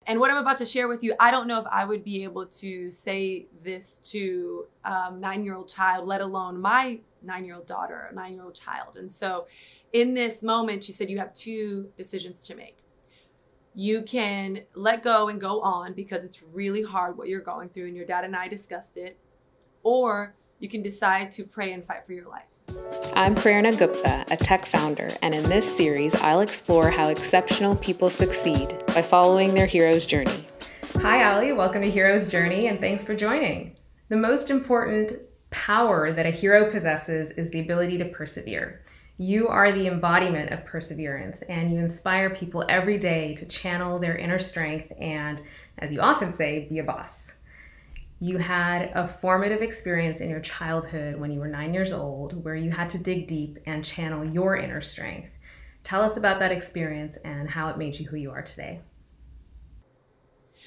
And what I'm about to share with you, I don't know if I would be able to say this to a 9-year-old child, let alone my 9-year-old daughter, a 9-year-old child. And so in this moment, she said, you have two decisions to make. You can let go and go on because it's really hard what you're going through, and your dad and I discussed it, or you can decide to pray and fight for your life. I'm Prerna Gupta, a tech founder, and in this series, I'll explore how exceptional people succeed by following their hero's journey. Hi, Ali. Welcome to Hero's Journey, and thanks for joining. The most important power that a hero possesses is the ability to persevere. You are the embodiment of perseverance, and you inspire people every day to channel their inner strength and, as you often say, be a boss. You had a formative experience in your childhood when you were 9 years old where you had to dig deep and channel your inner strength. Tell us about that experience and how it made you who you are today.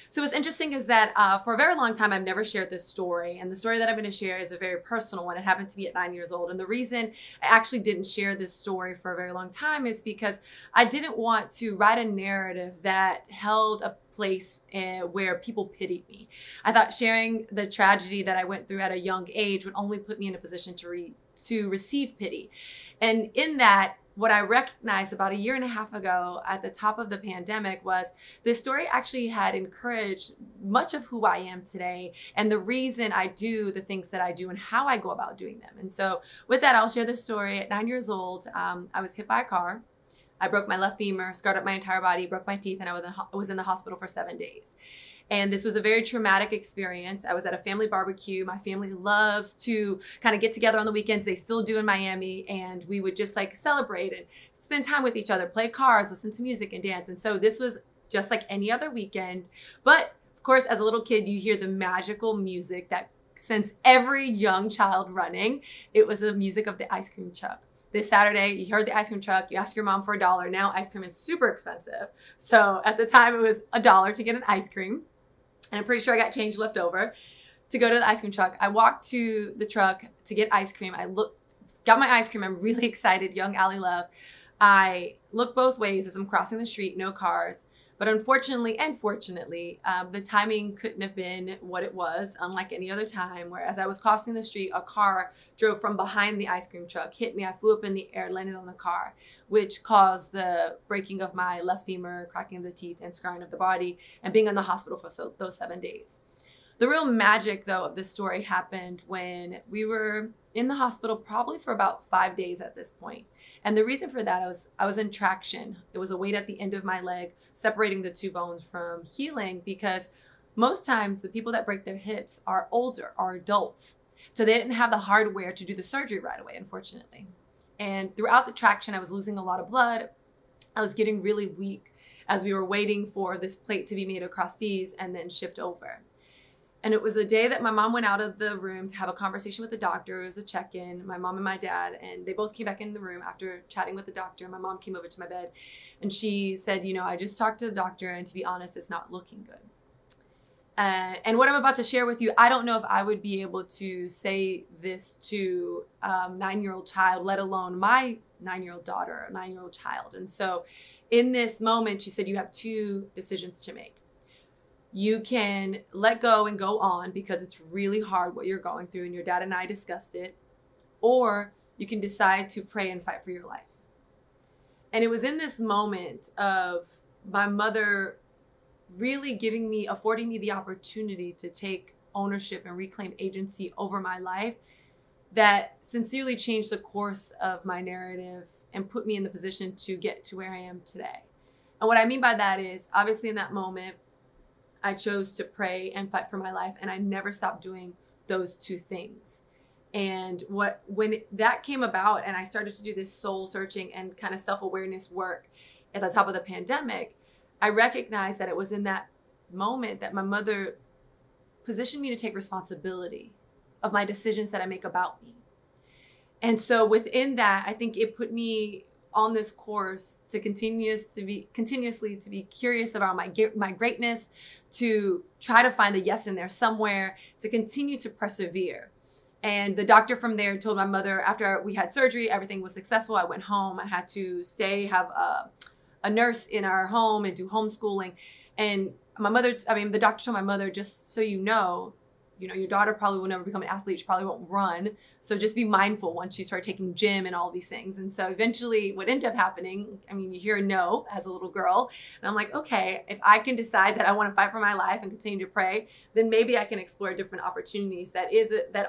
So what's interesting is that for a very long time, I've never shared this story. And the story that I'm going to share is a very personal one. It happened to me at 9 years old. And the reason I actually didn't share this story for a very long time is because I didn't want to write a narrative that held a place where people pitied me. I thought sharing the tragedy that I went through at a young age would only put me in a position to receive pity. And in that, what I recognized about a year and a half ago at the top of the pandemic was this story actually had encouraged much of who I am today and the reason I do the things that I do and how I go about doing them. And so with that, I'll share this story. At 9 years old, I was hit by a car. I broke my left femur, scarred up my entire body, broke my teeth, and I was in the hospital for 7 days. And this was a very traumatic experience. I was at a family barbecue. My family loves to kind of get together on the weekends. They still do in Miami. And we would just like celebrate and spend time with each other, play cards, listen to music and dance. And so this was just like any other weekend. But of course, as a little kid, you hear the magical music that sends every young child running. It was the music of the ice cream truck. This Saturday, you heard the ice cream truck, you ask your mom for $1. Now ice cream is super expensive. So at the time, it was $1 to get an ice cream. And I'm pretty sure I got change left over to go to the ice cream truck. I walked to the truck to get ice cream. Got my ice cream. I'm really excited, young Allie Love. I look both ways as I'm crossing the street, no cars. But unfortunately and fortunately, the timing couldn't have been what it was, unlike any other time, where as I was crossing the street, a car drove from behind the ice cream truck, hit me. I flew up in the air, landed on the car, which caused the breaking of my left femur, cracking of the teeth, and scarring of the body, and being in the hospital for those 7 days. The real magic, though, of this story happened when we were in the hospital probably for about 5 days at this point. And the reason for that, I was in traction. It was a weight at the end of my leg, separating the two bones from healing, because most times the people that break their hips are older, are adults. So they didn't have the hardware to do the surgery right away, unfortunately. And throughout the traction, I was losing a lot of blood. I was getting really weak as we were waiting for this plate to be made across seas and then shipped over. And it was a day that my mom went out of the room to have a conversation with the doctor. It was a check-in, my mom and my dad, and they both came back in the room after chatting with the doctor. My mom came over to my bed and she said, you know, I just talked to the doctor and to be honest, it's not looking good. And what I'm about to share with you, I don't know if I would be able to say this to a 9-year-old child, let alone my 9-year-old daughter, a 9-year-old child. And so in this moment, she said, you have two decisions to make. You can let go and go on because it's really hard what you're going through, and your dad and I discussed it, or you can decide to pray and fight for your life. And it was in this moment of my mother really affording me the opportunity to take ownership and reclaim agency over my life that sincerely changed the course of my narrative and put me in the position to get to where I am today. And what I mean by that is, obviously in that moment, I chose to pray and fight for my life, and I never stopped doing those two things. And when that came about and I started to do this soul searching and kind of self-awareness work at the top of the pandemic, I recognized that it was in that moment that my mother positioned me to take responsibility of my decisions that I make about me. And so within that, I think it put me on this course to continuously to be curious about my greatness, to try to find a yes in there somewhere, to continue to persevere. And the doctor from there told my mother, after we had surgery, everything was successful. I went home. I had to stay, have a nurse in our home and do homeschooling. And the doctor told my mother, just so you know, your daughter probably will never become an athlete. She probably won't run. So just be mindful once she started taking gym and all these things. And so eventually what ended up happening, you hear a no as a little girl. And I'm like, okay, if I can decide that I want to fight for my life and continue to pray, then maybe I can explore different opportunities that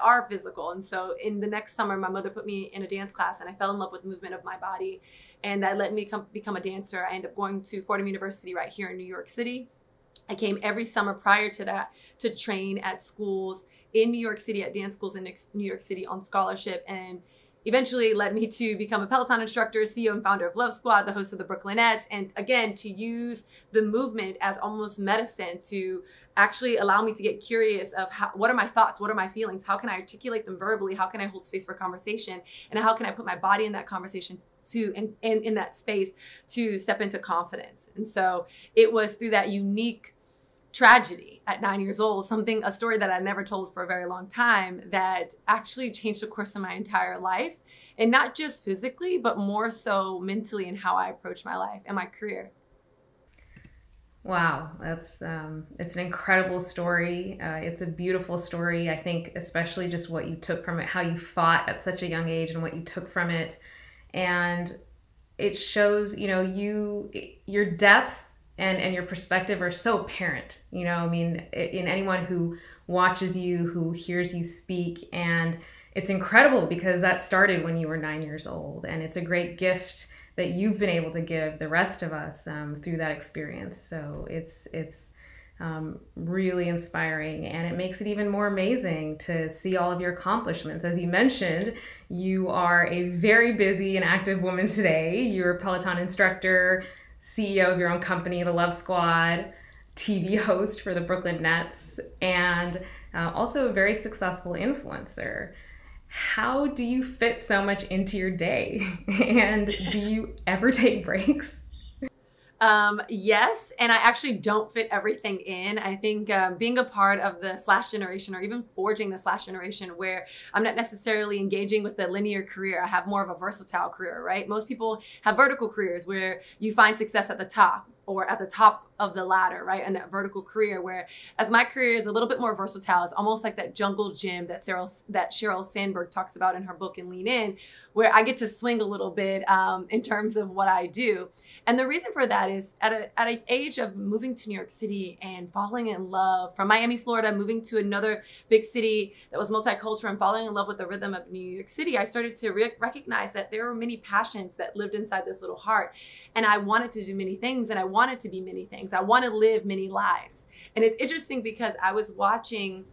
are physical. And so in the next summer, my mother put me in a dance class and I fell in love with the movement of my body. And that let me become a dancer. I ended up going to Fordham University right here in New York City. I came every summer prior to that to train at schools in New York City, at dance schools in New York City on scholarship, and eventually led me to become a Peloton instructor, CEO and founder of Love Squad, the host of the Kryptonite, and again, to use the movement as almost medicine to actually allow me to get curious of what are my thoughts, what are my feelings, how can I articulate them verbally, how can I hold space for conversation, and how can I put my body in that conversation in that space to step into confidence. And so it was through that unique tragedy at 9 years old, a story that I never told for a very long time, that actually changed the course of my entire life. And not just physically, but more so mentally in how I approach my life and my career. Wow, that's it's an incredible story. It's a beautiful story. I think especially just what you took from it, how you fought at such a young age and what you took from it. And it shows, your depth and your perspective are so apparent, in anyone who watches you, who hears you speak. And it's incredible because that started when you were 9 years old. And it's a great gift that you've been able to give the rest of us through that experience. So it's really inspiring, and it makes it even more amazing to see all of your accomplishments. As you mentioned, you are a very busy and active woman today. You're a Peloton instructor, CEO of your own company, the Love Squad, TV host for the Brooklyn Nets, and also a very successful influencer. How do you fit so much into your day? And do you ever take breaks? Yes, and I actually don't fit everything in. I think being a part of the Slash generation, or even forging the Slash generation, where I'm not necessarily engaging with a linear career. I have more of a versatile career, right? Most people have vertical careers where you find success at the top or at the top of the ladder, right? And that vertical career, where as my career is a little bit more versatile, it's almost like that jungle gym that Sheryl Sandberg talks about in her book and Lean In, where I get to swing a little bit in terms of what I do. And the reason for that is at an age of moving to New York City and falling in love, from Miami, Florida, moving to another big city that was multicultural and falling in love with the rhythm of New York City, I started to recognize that there were many passions that lived inside this little heart. And I wanted to do many things, and I wanted to be many things. I want to live many lives. And it's interesting because I was watching,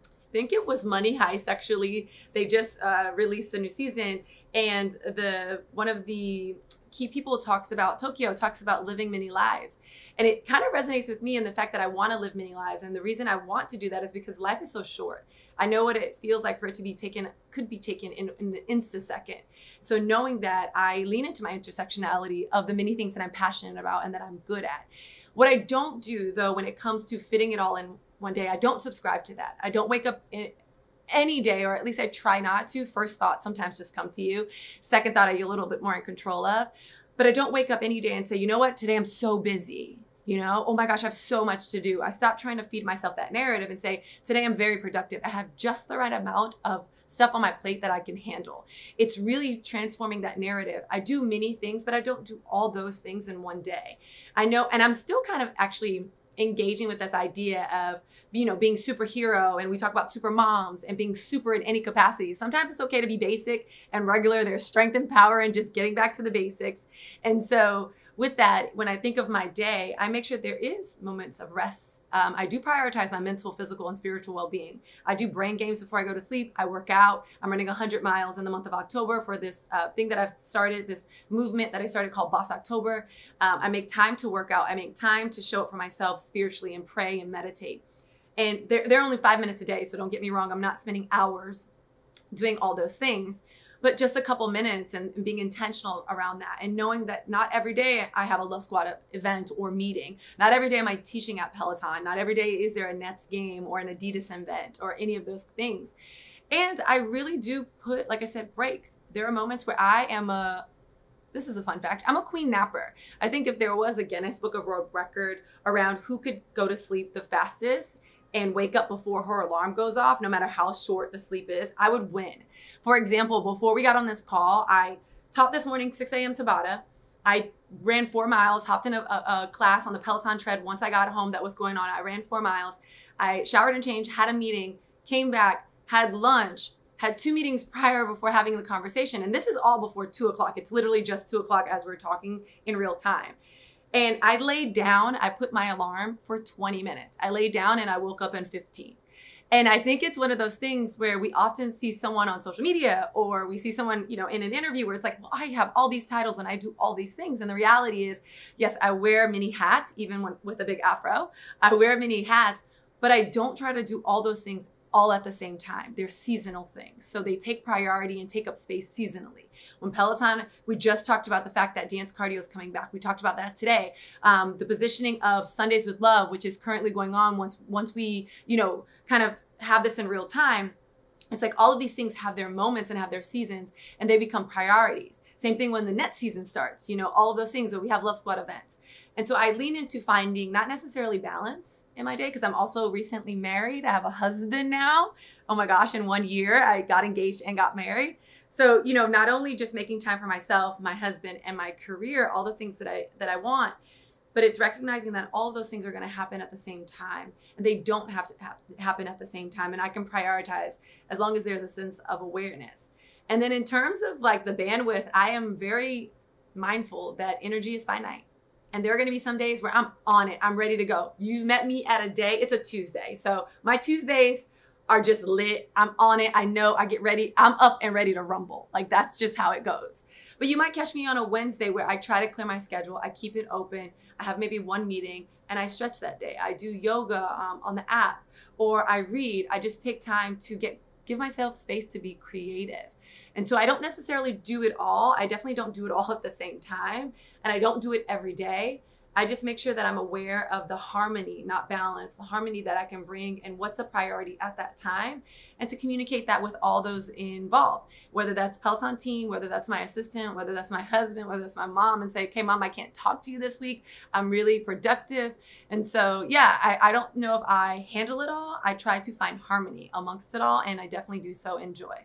I think it was Money Heist, actually. They just released a new season, and one of the key people Tokyo talks about living many lives. And it kind of resonates with me in the fact that I want to live many lives. And the reason I want to do that is because life is so short. I know what it feels like for it to be taken, could be taken in an instasecond. So knowing that, I lean into my intersectionality of the many things that I'm passionate about and that I'm good at. What I don't do, though, when it comes to fitting it all in one day, I don't subscribe to that. I don't wake up any day, or at least I try not to. First thought sometimes just come to you. Second thought, I'm a little bit more in control of. But I don't wake up any day and say, you know what, today I'm so busy. Oh my gosh, I have so much to do. I stop trying to feed myself that narrative and say, today I'm very productive. I have just the right amount of stuff on my plate that I can handle. It's really transforming that narrative. I do many things, but I don't do all those things in one day. I know, and I'm still kind of actually engaging with this idea of, being superhero, and we talk about super moms and being super in any capacity. Sometimes it's okay to be basic and regular. There's strength and power in just getting back to the basics. And so with that, when I think of my day, I make sure there is moments of rest. I do prioritize my mental, physical, and spiritual well-being. I do brain games before I go to sleep. I work out. I'm running 100 miles in the month of October for this thing that I've started, this movement that I started called Boss October. I make time to work out. I make time to show up for myself spiritually and pray and meditate. And they're only 5 minutes a day, so don't get me wrong. I'm not spending hours doing all those things, but just a couple minutes and being intentional around that, and knowing that not every day I have a Love Squad event or meeting. Not every day am I teaching at Peloton. Not every day is there a Nets game or an Adidas event or any of those things. And I really do put, like I said, breaks. There are moments where I am this is a fun fact. I'm a queen napper. I think if there was a Guinness Book of World Record around who could go to sleep the fastest and wake up before her alarm goes off, no matter how short the sleep is, I would win. For example, before we got on this call, I taught this morning 6 a.m. Tabata. I ran 4 miles, hopped in a class on the Peloton tread. Once I got home, that was going on. I ran 4 miles. I showered and changed, had a meeting, came back, had lunch, had 2 meetings prior before having the conversation. And this is all before 2 o'clock. It's literally just 2 o'clock as we're talking in real time. And I laid down, I put my alarm for 20 minutes. I laid down and I woke up in 15. And I think it's one of those things where we often see someone on social media, or we see someone, in an interview where it's like, well, I have all these titles and I do all these things. And the reality is, yes, I wear many hats, even with a big afro. I wear many hats, but I don't try to do all those things all at the same time. They're seasonal things. So they take priority and take up space seasonally. When Peloton, we just talked about the fact that dance cardio is coming back. We talked about that today. The positioning of Sundays with Love, which is currently going on once we, kind of have this in real time. It's like all of these things have their moments and have their seasons, and they become priorities. Same thing when the net season starts, all of those things where we have Love Squad events. And so I lean into finding not necessarily balance in my day, because I'm also recently married. I have a husband now. Oh my gosh, in 1 year, I got engaged and got married. So, not only just making time for myself, my husband, and my career, all the things that I want, but it's recognizing that all of those things are going to happen at the same time, and they don't have to happen at the same time. And I can prioritize as long as there's a sense of awareness. And then in terms of like the bandwidth, I am very mindful that energy is finite. And there are going to be some days where I'm on it. I'm ready to go. You met me at a day. It's a Tuesday. So my Tuesdays are just lit. I'm on it. I know. I get ready. I'm up and ready to rumble. Like that's just how it goes. But you might catch me on a Wednesday where I try to clear my schedule. I keep it open. I have maybe 1 meeting and I stretch that day. I do yoga on the app, or I read. I just take time to give myself space to be creative. And so I don't necessarily do it all. I definitely don't do it all at the same time. And I don't do it every day. I just make sure that I'm aware of the harmony, not balance, the harmony that I can bring and what's a priority at that time, and to communicate that with all those involved, whether that's Peloton team, whether that's my assistant, whether that's my husband, whether that's my mom, and say, okay, mom, I can't talk to you this week. I'm really productive. And so, yeah, I don't know if I handle it all. I try to find harmony amongst it all, and I definitely do so in joy.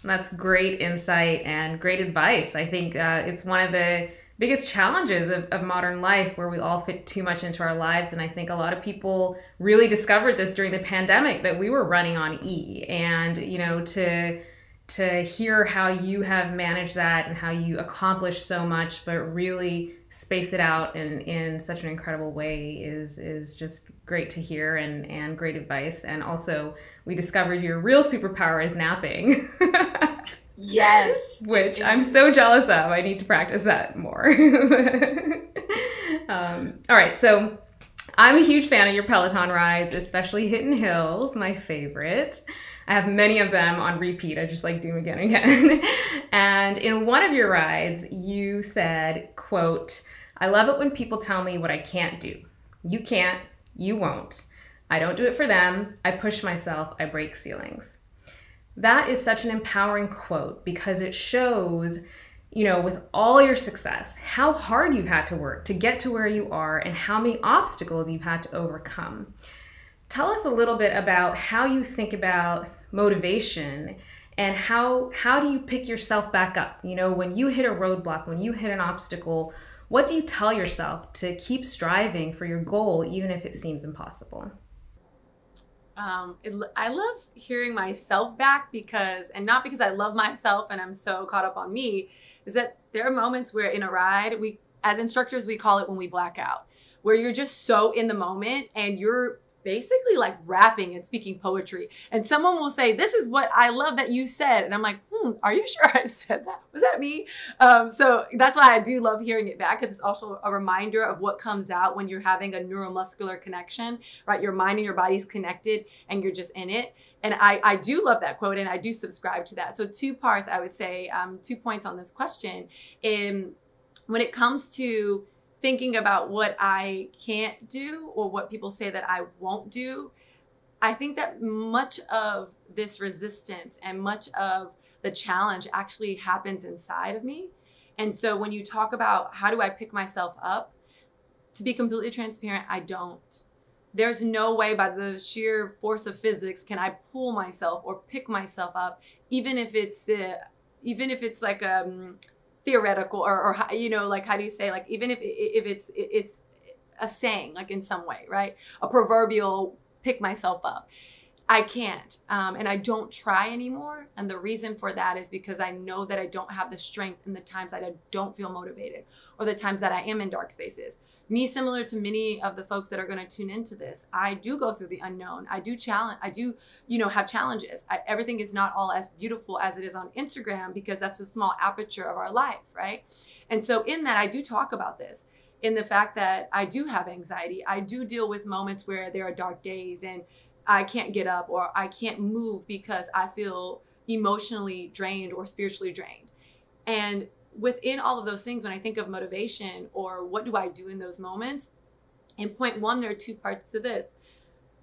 That's great insight and great advice. I think it's one of the biggest challenges of modern life, where we all fit too much into our lives. And I think a lot of people really discovered this during the pandemic, that we were running on E. And, to hear how you have managed that and how you accomplish so much, but really space it out in such an incredible way is just great to hear, and great advice. And also, we discovered your real superpower is napping. Yes. Which I'm so jealous of. I need to practice that more. All right. So I'm a huge fan of your Peloton rides, especially Hidden Hills, my favorite. I have many of them on repeat. I just like do them again and again. And in one of your rides, you said, quote, "I love it when people tell me what I can't do. You can't, you won't. I don't do it for them. I push myself. I break ceilings." That is such an empowering quote, because it shows, with all your success, how hard you've had to work to get to where you are and how many obstacles you've had to overcome. Tell us a little bit about how you think about motivation, and how do you pick yourself back up? When you hit a roadblock, when you hit an obstacle, what do you tell yourself to keep striving for your goal, even if it seems impossible? I love hearing myself back, and not because I love myself and I'm so caught up on me, is that there are moments where in a ride, as instructors, we call it when we black out, where you're just so in the moment and you're basically like rapping and speaking poetry. And someone will say, "This is what I love that you said." And I'm like, are you sure I said that? Was that me? So that's why I do love hearing it back, because it's also a reminder of what comes out when you're having a neuromuscular connection, right? Your mind and your body's connected and you're just in it. And I do love that quote, and I do subscribe to that. So 2 parts, I would say, 2 points on this question. When it comes to thinking about what I can't do or what people say that I won't do, I think that much of this resistance and much of the challenge actually happens inside of me. And so when you talk about how do I pick myself up, to be completely transparent, I don't. There's no way by the sheer force of physics can I pull myself or pick myself up, even if it's like theoretical or you know, like, how do you say, like, even if it's a saying, like, in some way, right? A proverbial pick myself up. I can't, and I don't try anymore. And the reason for that is because I know that I don't have the strength in the times that I don't feel motivated, or the times that I am in dark spaces. Me, similar to many of the folks that are going to tune into this, I do go through the unknown. I do have challenges. Everything is not all as beautiful as it is on Instagram, because that's a small aperture of our life, right? And so in that, I do talk about this, in the fact that I do have anxiety. I do deal with moments where there are dark days and I can't get up or I can't move because I feel emotionally drained or spiritually drained. And within all of those things, when I think of motivation or what do I do in those moments, in point one, there are two parts to this.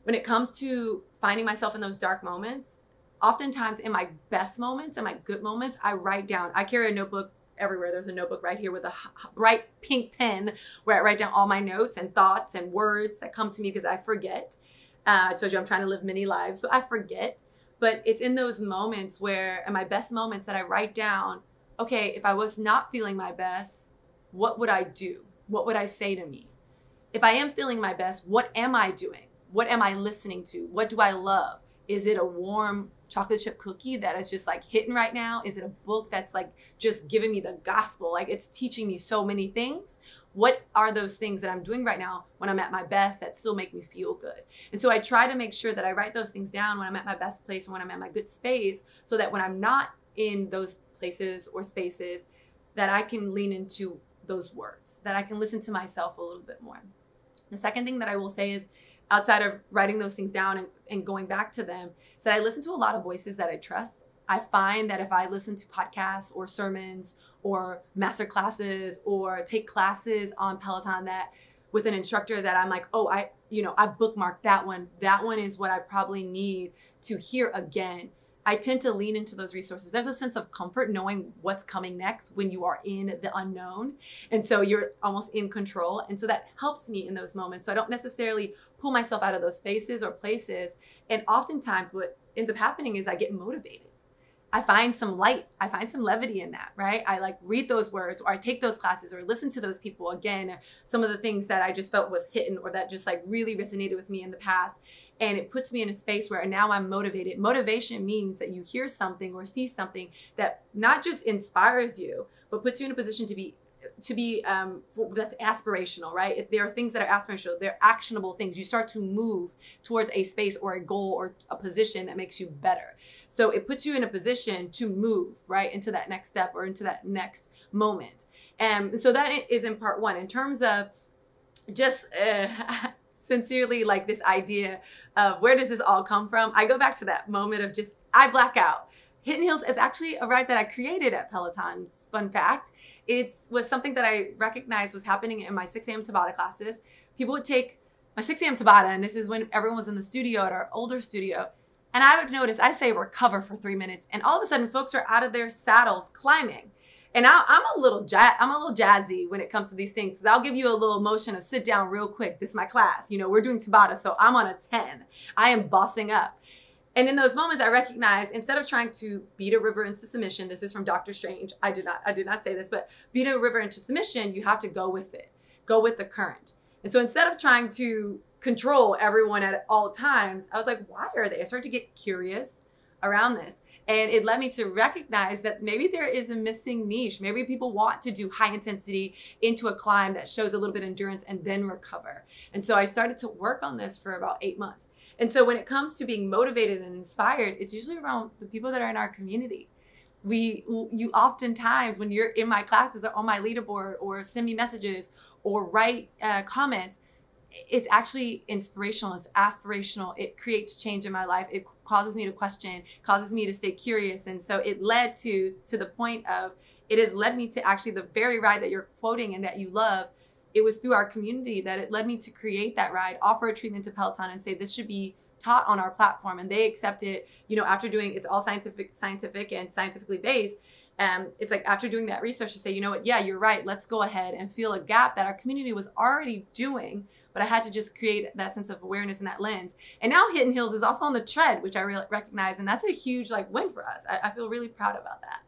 When it comes to finding myself in those dark moments, oftentimes in my best moments and my good moments, I write down. I carry a notebook everywhere. There's a notebook right here with a bright pink pen where I write down all my notes and thoughts and words that come to me because I forget. I told you I'm trying to live many lives, so I forget. But it's in those moments where, in my best moments, that I write down, okay, if I was not feeling my best, what would I do? What would I say to me? If I am feeling my best, what am I doing? What am I listening to? What do I love? Is it a warm chocolate chip cookie that is just like hitting right now? Is it a book that's like just giving me the gospel? Like, it's teaching me so many things. What are those things that I'm doing right now when I'm at my best that still make me feel good? And so I try to make sure that I write those things down when I'm at my best place and when I'm at my good space, so that when I'm not in those places or spaces, that I can lean into those words, that I can listen to myself a little bit more. The second thing that I will say is, outside of writing those things down and going back to them, is that I listen to a lot of voices that I trust. I find that if I listen to podcasts or sermons or master classes or take classes on Peloton that with an instructor that I'm like, oh, I bookmarked that one. That one is what I probably need to hear again. I tend to lean into those resources. There's a sense of comfort knowing what's coming next when you are in the unknown. And so you're almost in control. And so that helps me in those moments. So I don't necessarily pull myself out of those spaces or places. And oftentimes what ends up happening is I get motivated. I find some light. I find some levity in that, right? I like read those words, or I take those classes, or listen to those people again, some of the things that I just felt was hitting or that just like really resonated with me in the past. And it puts me in a space where now I'm motivated. Motivation means that you hear something or see something that not just inspires you, but puts you in a position to be that's aspirational, right? If there are things that are aspirational, they're actionable things. You start to move towards a space or a goal or a position that makes you better. So it puts you in a position to move, right, into that next step or into that next moment. And so that is in part one. In terms of just sincerely, like, this idea of where does this all come from? I go back to that moment of just, I black out. Hidden Heels is actually a ride that I created at Peloton. Fun fact. It was something that I recognized was happening in my 6 a.m. Tabata classes. People would take my 6 a.m. Tabata, and this is when everyone was in the studio at our older studio. And I would notice, I say recover for 3 minutes, and all of a sudden folks are out of their saddles climbing. And I'm a little jazzy when it comes to these things. So I'll give you a little motion of sit down real quick. This is my class. We're doing Tabata, so I'm on a 10. I am bossing up. And in those moments, I recognize, instead of trying to beat a river into submission, this is from Dr. Strange. I did not say this, but beat a river into submission, you have to go with it. Go with the current. And so instead of trying to control everyone at all times, I was like, why are they? I started to get curious around this. And it led me to recognize that maybe there is a missing niche. Maybe people want to do high intensity into a climb that shows a little bit of endurance and then recover. And so I started to work on this for about 8 months. And so when it comes to being motivated and inspired, it's usually around the people that are in our community. You oftentimes, when you're in my classes or on my leaderboard or send me messages or write comments, it's actually inspirational. It's aspirational. It creates change in my life. It causes me to question, causes me to stay curious. And so it led to the point of, it has led me to actually the very ride that you're quoting and that you love. It was through our community that it led me to create that ride, offer a treatment to Peloton and say, this should be taught on our platform. And they accept it, after doing, it's all scientific and scientifically based. It's like after doing that research to say, you know what, yeah, you're right. Let's go ahead and fill a gap that our community was already doing. But I had to just create that sense of awareness and that lens. And now Hidden Hills is also on the tread, which I really recognize. And that's a huge like win for us. I feel really proud about that.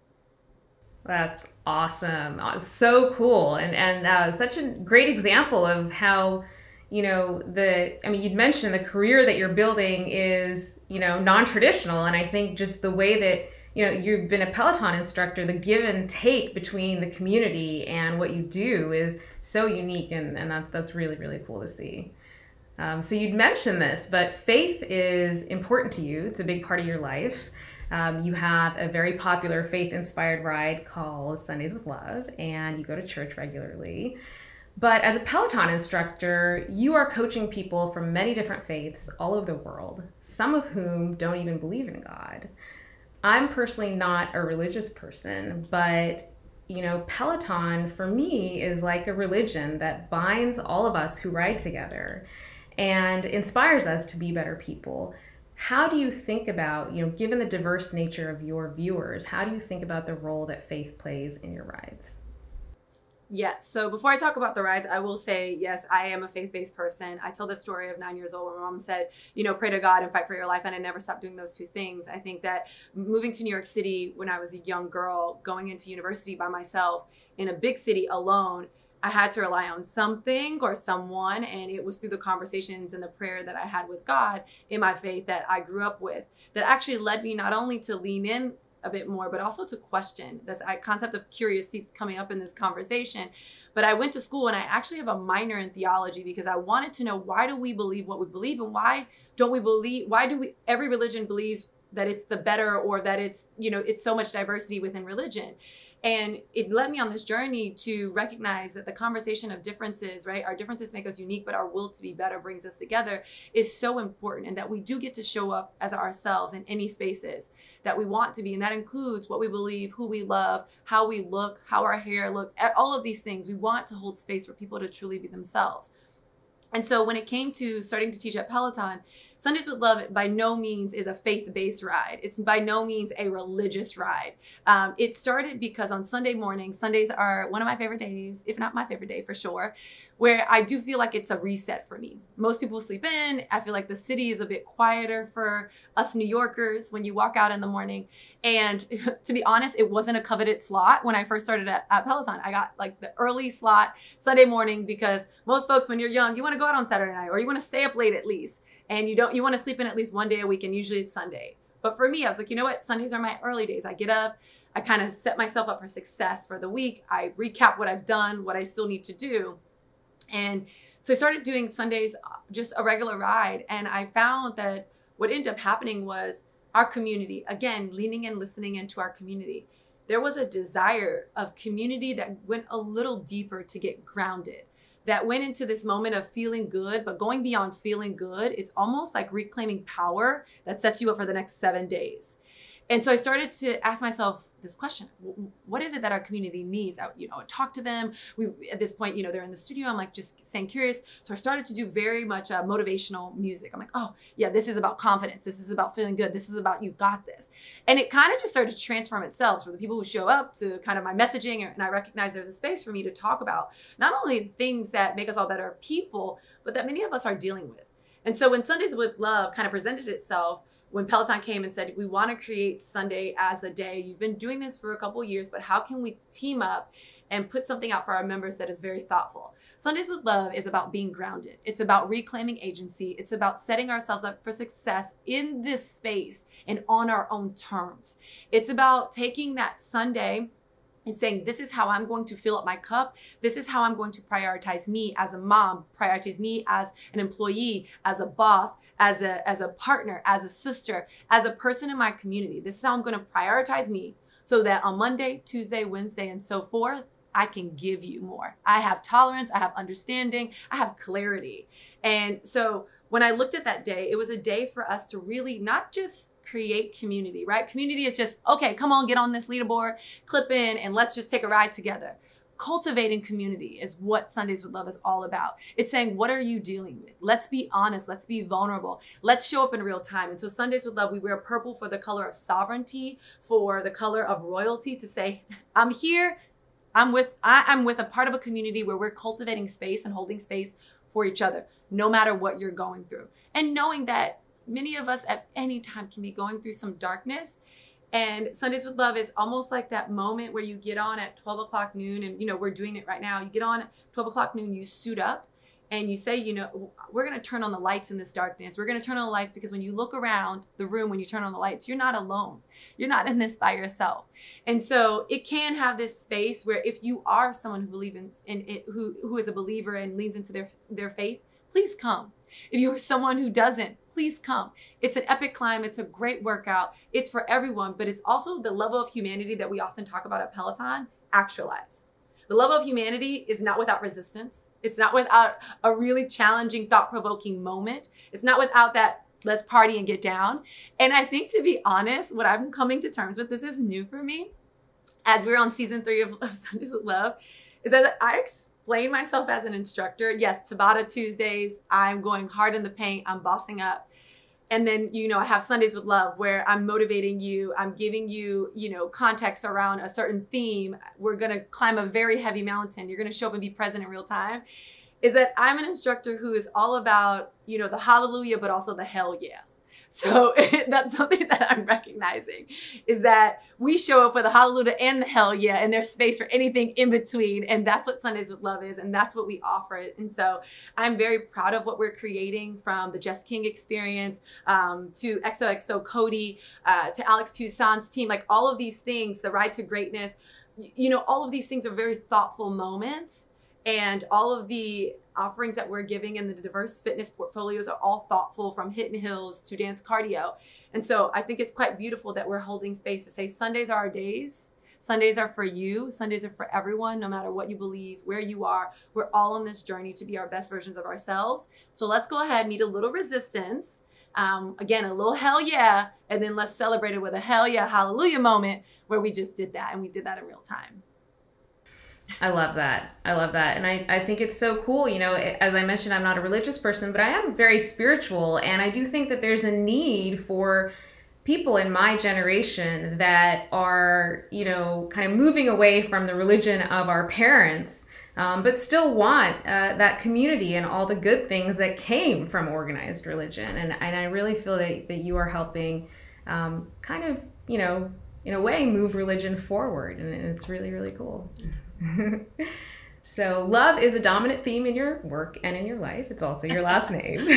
That's awesome. So cool. And such a great example of how, you'd mentioned the career that you're building is, non-traditional. And I think just the way that, you've been a Peloton instructor, the give and take between the community and what you do is so unique. And that's really, really cool to see. So you'd mentioned this, but faith is important to you. It's a big part of your life. You have a very popular faith-inspired ride called Sundays with Love, and you go to church regularly. But as a Peloton instructor, you are coaching people from many different faiths all over the world, some of whom don't even believe in God. I'm personally not a religious person, but Peloton for me is like a religion that binds all of us who ride together and inspires us to be better people. How do you think about, given the diverse nature of your viewers, how do you think about the role that faith plays in your rides? Yes. So before I talk about the rides, I will say, yes, I am a faith-based person. I tell the story of 9 years old when my mom said, pray to God and fight for your life. And I never stopped doing those two things. I think that moving to New York City when I was a young girl, going into university by myself in a big city alone, I had to rely on something or someone. And it was through the conversations and the prayer that I had with God in my faith that I grew up with that actually led me not only to lean in a bit more, but also to question. This concept of curious keeps coming up in this conversation. But I went to school and I actually have a minor in theology because I wanted to know, why do we believe what we believe, and why don't we believe, every religion believes that it's the better, or that it's, it's so much diversity within religion. And it led me on this journey to recognize that the conversation of differences, right? Our differences make us unique, but our will to be better brings us together, is so important. And that we do get to show up as ourselves in any spaces that we want to be. And that includes what we believe, who we love, how we look, how our hair looks, all of these things. We want to hold space for people to truly be themselves. And so when it came to starting to teach at Peloton, Sundays with Love by no means is a faith-based ride. It's by no means a religious ride. It started because on Sunday mornings, Sundays are one of my favorite days, if not my favorite day for sure, where I do feel like it's a reset for me. Most people sleep in. I feel like the city is a bit quieter for us New Yorkers when you walk out in the morning. And to be honest, it wasn't a coveted slot when I first started at Peloton. I got like the early slot Sunday morning because most folks, when you're young, you want to go out on Saturday night or you want to stay up late at least. And you want to sleep in at least one day a week, and usually it's Sunday. But for me, I was like, you know what? Sundays are my early days. I get up, I kind of set myself up for success for the week. I recap what I've done, what I still need to do. And so I started doing Sundays, just a regular ride. And I found that what ended up happening was our community, again, leaning and listening into our community. There was a desire of community that went a little deeper to get grounded, that went into this moment of feeling good, but going beyond feeling good, it's almost like reclaiming power that sets you up for the next 7 days. And so I started to ask myself this question: what is it that our community needs? I talk to them. At this point, they're in the studio. I'm like just staying curious. So I started to do very much motivational music. I'm like, oh yeah, this is about confidence. This is about feeling good. This is about you got this. And it kind of just started to transform itself for the people who show up to kind of my messaging. And I recognize there's a space for me to talk about not only things that make us all better people, but that many of us are dealing with. And so when Sundays with Love kind of presented itself, when Peloton came and said, we want to create Sunday as a day, you've been doing this for a couple of years, but how can we team up and put something out for our members that is very thoughtful? Sundays with Love is about being grounded. It's about reclaiming agency. It's about setting ourselves up for success in this space and on our own terms. It's about taking that Sunday and saying, this is how I'm going to fill up my cup. This is how I'm going to prioritize me as a mom, prioritize me as an employee, as a boss, as a partner, as a sister, as a person in my community. This is how I'm going to prioritize me so that on Monday, Tuesday, Wednesday, and so forth, I can give you more. I have tolerance, I have understanding, I have clarity. And so when I looked at that day, it was a day for us to really not just create community, right? Community is just, okay, come on, get on this leaderboard, clip in, and let's just take a ride together. cultivating community is what Sundays with Love is all about. It's saying, what are you dealing with? Let's be honest. Let's be vulnerable. Let's show up in real time. And so Sundays with Love, we wear purple for the color of sovereignty, for the color of royalty, to say, I'm here. I'm with a part of a community where we're cultivating space and holding space for each other, no matter what you're going through. And knowing that many of us at any time can be going through some darkness. And Sundays with Love is almost like that moment where you get on at 12 o'clock noon, and, you know, we're doing it right now. You get on at 12 o'clock noon, you suit up and you say, you know, we're going to turn on the lights in this darkness. We're going to turn on the lights because when you look around the room, when you turn on the lights, you're not alone. You're not in this by yourself. And so it can have this space where if you are someone who believes in it, who is a believer and leans into their faith, please come. If you are someone who doesn't, please come. It's an epic climb. It's a great workout. It's for everyone, but it's also the level of humanity that we often talk about at Peloton actualized. The level of humanity is not without resistance. It's not without a really challenging, thought-provoking moment. It's not without that let's party and get down. And I think, to be honest, what I'm coming to terms with, this is new for me, as we're on season 3 of Sundays with Love, is that I explain myself as an instructor. Yes, Tabata Tuesdays, I'm going hard in the paint, I'm bossing up. And then, you know, I have Sundays with Love where I'm motivating you, I'm giving you, you know, context around a certain theme. We're going to climb a very heavy mountain. You're going to show up and be present in real time. Is that I'm an instructor who is all about, you know, the hallelujah, but also the hell yeah. So that's something that I'm recognizing, is that we show up for the hallelujah and the hell yeah, and there's space for anything in between. And that's what Sundays with Love is. And that's what we offer. And so I'm very proud of what we're creating, from the Jess King experience to XOXO Cody, to Alex Toussaint's team, like all of these things, the Ride to Greatness, you know, all of these things are very thoughtful moments. And all of the offerings that we're giving in the diverse fitness portfolios are all thoughtful, from Hidden Hills to dance cardio. And so I think it's quite beautiful that we're holding space to say Sundays are our days. Sundays are for you. Sundays are for everyone, no matter what you believe, where you are. We're all on this journey to be our best versions of ourselves. So let's go ahead, meet a little resistance. Again, a little hell yeah. And then let's celebrate it with a hell yeah, hallelujah moment where we just did that. And we did that in real time. I love that. I love that. And I think it's so cool. You know, as I mentioned, I'm not a religious person, but I am very spiritual. And I do think that there's a need for people in my generation that are, you know, kind of moving away from the religion of our parents, but still want that community and all the good things that came from organized religion. And I really feel that you are helping kind of, you know, in a way, move religion forward. And it's really, really cool. So love is a dominant theme in your work and in your life. It's also your last name.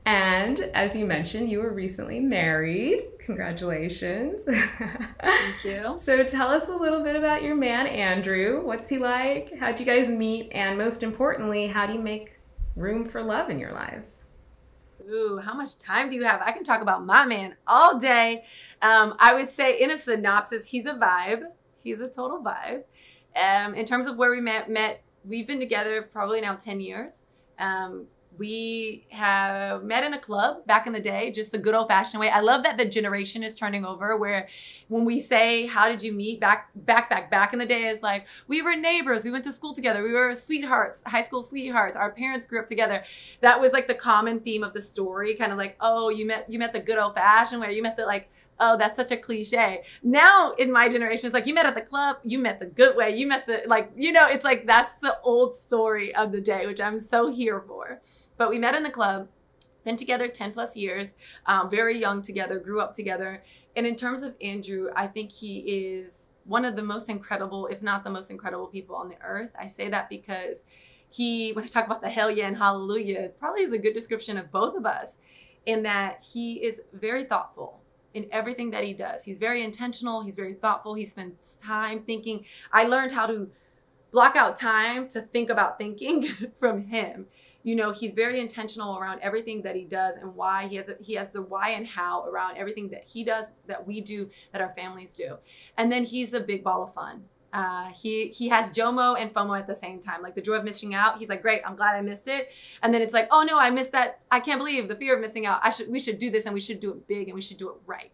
And as you mentioned, you were recently married. Congratulations. Thank you. So tell us a little bit about your man, Andrew. What's he like? How'd you guys meet? And most importantly, how do you make room for love in your lives? Ooh, how much time do you have? I can talk about my man all day. I would say, in a synopsis, he's a vibe. He's a total vibe. In terms of where we met, we've been together probably now 10 years. We have met in a club back in the day, just the good old fashioned way. I love that the generation is turning over, where when we say, how did you meet back in the day, it's like, we were neighbors. We went to school together. We were sweethearts, high school sweethearts. Our parents grew up together. That was like the common theme of the story. Kind of like, oh, you met the good old fashioned way. You met the, like, oh, that's such a cliche. Now in my generation, it's like, you met at the club, you met the good way, you met the, like, you know, it's like, that's the old story of the day, which I'm so here for. But we met in a club, been together 10 plus years, very young together, grew up together. And in terms of Andrew, I think he is one of the most incredible, if not the most incredible people on the earth. I say that because when I talk about the hell yeah and hallelujah, it probably is a good description of both of us, in that he is very thoughtful in everything that he does. He's very intentional. He's very thoughtful. He spends time thinking. I learned how to block out time to think about thinking from him. You know, he's very intentional around everything that he does and why. He has the why and how around everything that he does, that we do, that our families do. And then he's a big ball of fun. He has JOMO and FOMO at the same time, like the joy of missing out. He's like, great, I'm glad I missed it. And then it's like, oh no, I missed that. I can't believe the fear of missing out. We should do this, and we should do it big, and we should do it right.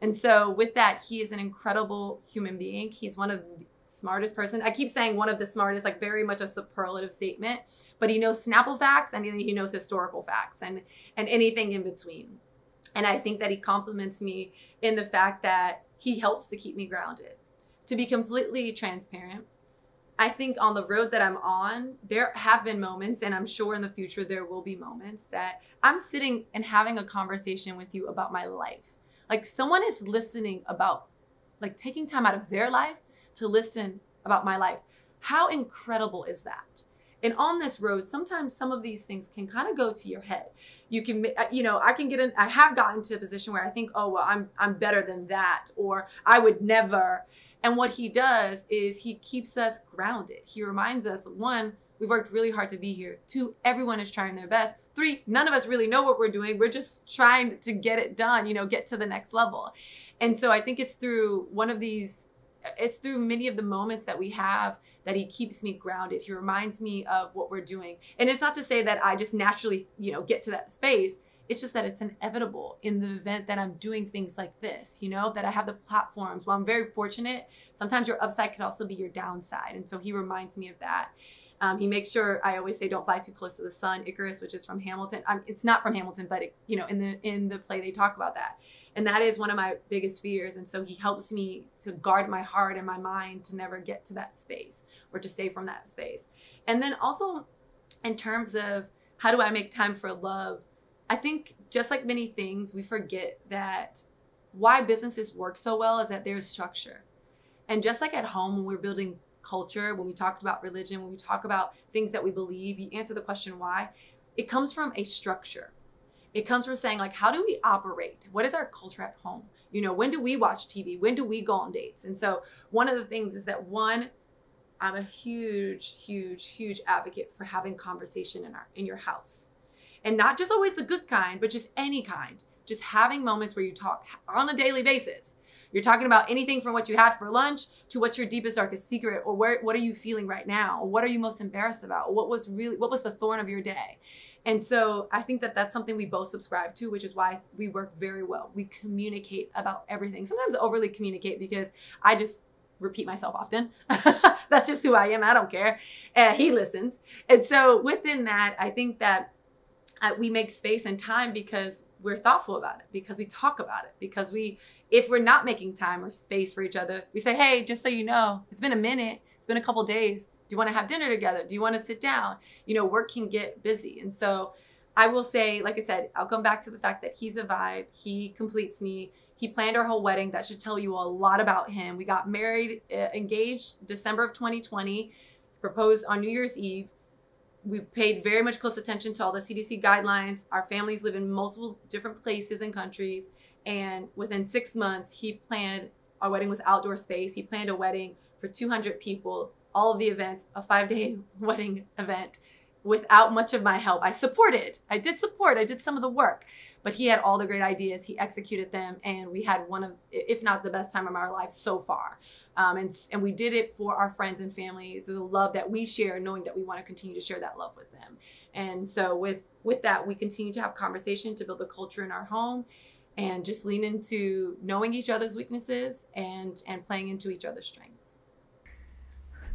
And so with that, he is an incredible human being. He's one of smartest person. I keep saying one of the smartest, like very much a superlative statement, but he knows Snapple facts and he knows historical facts and anything in between. And I think that he compliments me in the fact that he helps to keep me grounded. To be completely transparent, I think on the road that I'm on, there have been moments, and I'm sure in the future there will be moments that I'm sitting and having a conversation with you about my life. Like someone is listening about, like taking time out of their life to listen about my life. How incredible is that? And on this road, sometimes some of these things can kind of go to your head. You can, I have gotten to a position where I think, oh, well, I'm better than that, or I would never. And what he does is he keeps us grounded. He reminds us, one, we've worked really hard to be here. Two, everyone is trying their best. Three, none of us really know what we're doing. We're just trying to get it done, get to the next level. And so I think it's through many of the moments that we have that he keeps me grounded. He reminds me of what we're doing. And it's not to say that I just naturally, get to that space. It's just that it's inevitable in the event that I'm doing things like this, that I have the platforms. Well, I'm very fortunate. Sometimes your upside could also be your downside. And so he reminds me of that. He makes sure, I always say, don't fly too close to the sun. Icarus, which is from Hamilton. It's not from Hamilton, but in the play, they talk about that. And that is one of my biggest fears. And so he helps me to guard my heart and my mind to never get to that space or to stay from that space. And then also in terms of how do I make time for love? I think just like many things, we forget that why businesses work so well is that there's structure. And just like at home, when we're building culture, when we talked about religion, when we talk about things that we believe, you answer the question why, it comes from a structure. It comes from saying, like, how do we operate? What is our culture at home? When do we watch TV? When do we go on dates? And so one of the things is that, one, I'm a huge, huge, huge advocate for having conversation in your house. And not just always the good kind, but just any kind. Just having moments where you talk on a daily basis. You're talking about anything from what you had for lunch to what's your deepest, darkest secret, or what are you feeling right now? Or what are you most embarrassed about? Or what was the thorn of your day? And so I think that that's something we both subscribe to, which is why we work very well. We communicate about everything. Sometimes overly communicate because I just repeat myself often. That's just who I am. I don't care. He listens. And so within that, I think that we make space and time because we're thoughtful about it, because we talk about it, because if we're not making time or space for each other, we say, hey, just so you know, it's been a minute. It's been a couple days. Do you want to have dinner together? Do you want to sit down? Work can get busy. And so I will say, like I said, I'll come back to the fact that he's a vibe. He completes me. He planned our whole wedding. That should tell you a lot about him. We got married, engaged December of 2020, proposed on New Year's Eve. We paid very much close attention to all the CDC guidelines. Our families live in multiple different places and countries. And within 6 months, our wedding was outdoor space. He planned a wedding for 200 people, all of the events, a 5-day wedding event without much of my help. I did some of the work, but he had all the great ideas. He executed them. And we had one of, if not the best time of our lives so far. And we did it for our friends and family, the love that we share, knowing that we want to continue to share that love with them. And so with that, we continue to have conversation to build a culture in our home and just lean into knowing each other's weaknesses and playing into each other's strengths.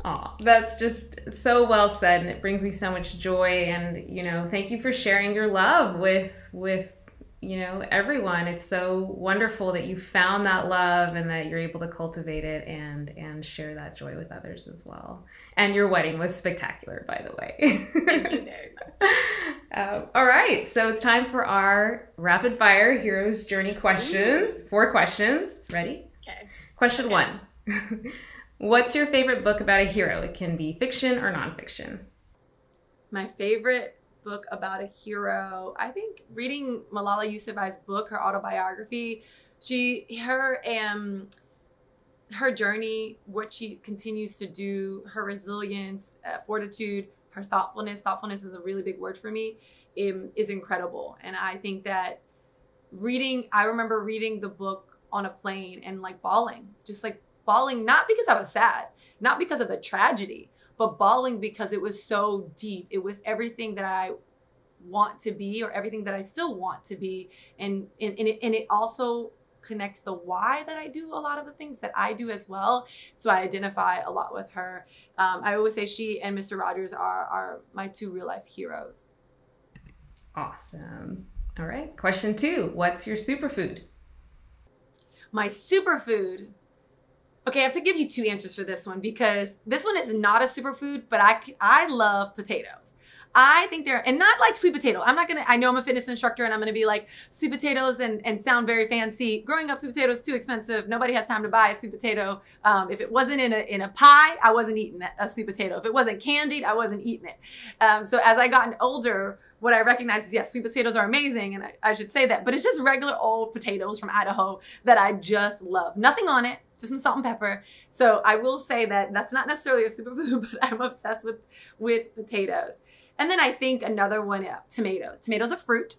Oh, that's just so well said. And it brings me so much joy. And, thank you for sharing your love with everyone. It's so wonderful that you found that love and that you're able to cultivate it and share that joy with others as well. And your wedding was spectacular, by the way. Thank you very much. All right. So it's time for our rapid fire hero's journey questions. 4 questions. Ready? Okay. Question 1. What's your favorite book about a hero? It can be fiction or nonfiction. My favorite book about a hero, I think reading Malala Yousafzai's book, her autobiography, her journey, what she continues to do, her resilience, fortitude, her thoughtfulness is a really big word for me, is incredible. And I think that I remember reading the book on a plane and bawling, not because I was sad, not because of the tragedy, but bawling because it was so deep. It was everything that I want to be, or everything that I still want to be. And it also connects the why that I do a lot of the things that I do as well. So I identify a lot with her. I always say she and Mr. Rogers are my two real life heroes. Awesome. All right. Question 2. What's your superfood? My superfood. Okay, I have to give you 2 answers for this one because this one is not a superfood, but I love potatoes. I think they're, and not like sweet potato. I know I'm a fitness instructor and I'm going to be like sweet potatoes and sound very fancy. Growing up, sweet potato is too expensive. Nobody has time to buy a sweet potato. If it wasn't in a pie, I wasn't eating a sweet potato. If it wasn't candied, I wasn't eating it. So as I gotten older, what I recognize is, yes, sweet potatoes are amazing. And I should say that, but it's just regular old potatoes from Idaho that I just love. Nothing on it, just some salt and pepper. So I will say that that's not necessarily a superfood, but I'm obsessed with potatoes. And then I think another one, tomatoes. Tomatoes are fruit.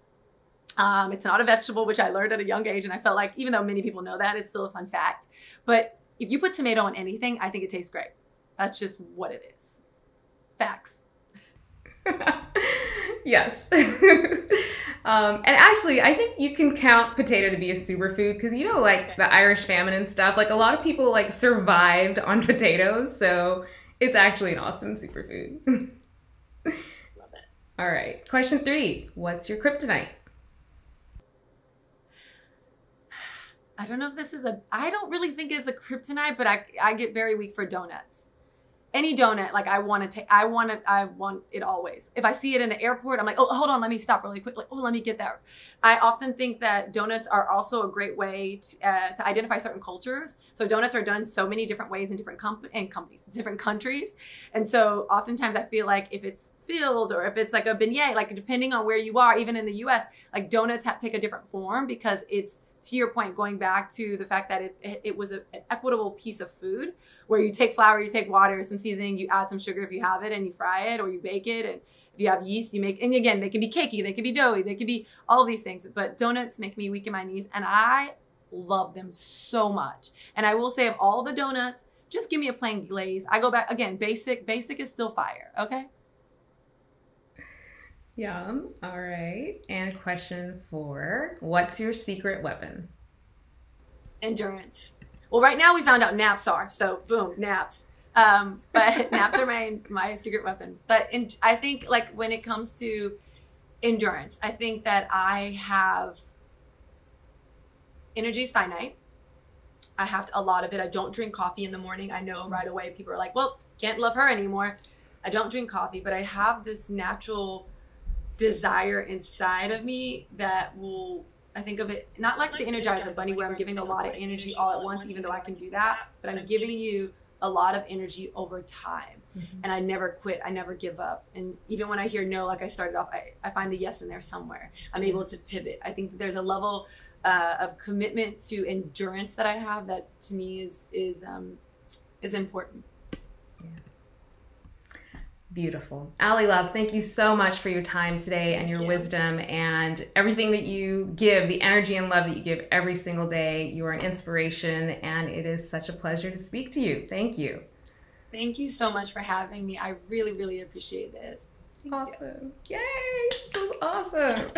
It's not a vegetable, which I learned at a young age. And I felt like, even though many people know that, it's still a fun fact. But if you put tomato on anything, I think it tastes great. That's just what it is. Facts. Yes. And actually, I think you can count potato to be a superfood because, you know, like the Irish famine and stuff, like a lot of people like survived on potatoes. So it's actually an awesome superfood. Love it. All right. Question 3. What's your kryptonite? I don't know if this is I don't really think it's a kryptonite, but I get very weak for donuts. Any donut, like I want it always. If I see it in an airport, I'm like, oh, hold on, let me stop really quick. Like, oh, let me get that. I often think that donuts are also a great way to identify certain cultures. So donuts are done so many different ways in different companies, different countries. And so oftentimes I feel like if it's filled or if it's like a beignet, like depending on where you are, even in the US, like donuts take a different form because it's, to your point, going back to the fact that it was an equitable piece of food where you take flour, you take water, some seasoning, you add some sugar if you have it, and you fry it or you bake it. And if you have yeast, you make, and again, they can be cakey, they can be doughy, they can be all of these things. But donuts make me weak in my knees, and I love them so much. And I will say, of all the donuts, just give me a plain glaze. I go back, again, basic is still fire, okay? Yum. All right. And question 4. What's your secret weapon? Endurance. Well, right now we found out naps are. So boom, naps. But naps are my secret weapon. But I think like when it comes to endurance, I think that I have energy is finite. I have a lot of it. I don't drink coffee in the morning. I know right away people are like, well, can't love her anymore. I don't drink coffee, but I have this natural desire inside of me that will, I think of it, not like the Energizer Bunny where I'm giving a lot of energy all at once, even though I can do that, but I'm giving you a lot of energy over time. Mm-hmm. And I never quit. I never give up. And even when I hear no, like I started off, I find the yes in there somewhere. I'm able to pivot. I think there's a level of commitment to endurance that I have that to me is important. Beautiful. Allie Love, thank you so much for your time today and your wisdom and everything that you give, the energy and love that you give every single day. You are an inspiration, and it is such a pleasure to speak to you. Thank you. Thank you so much for having me. I really, really appreciate it. Awesome. Yay! This was awesome.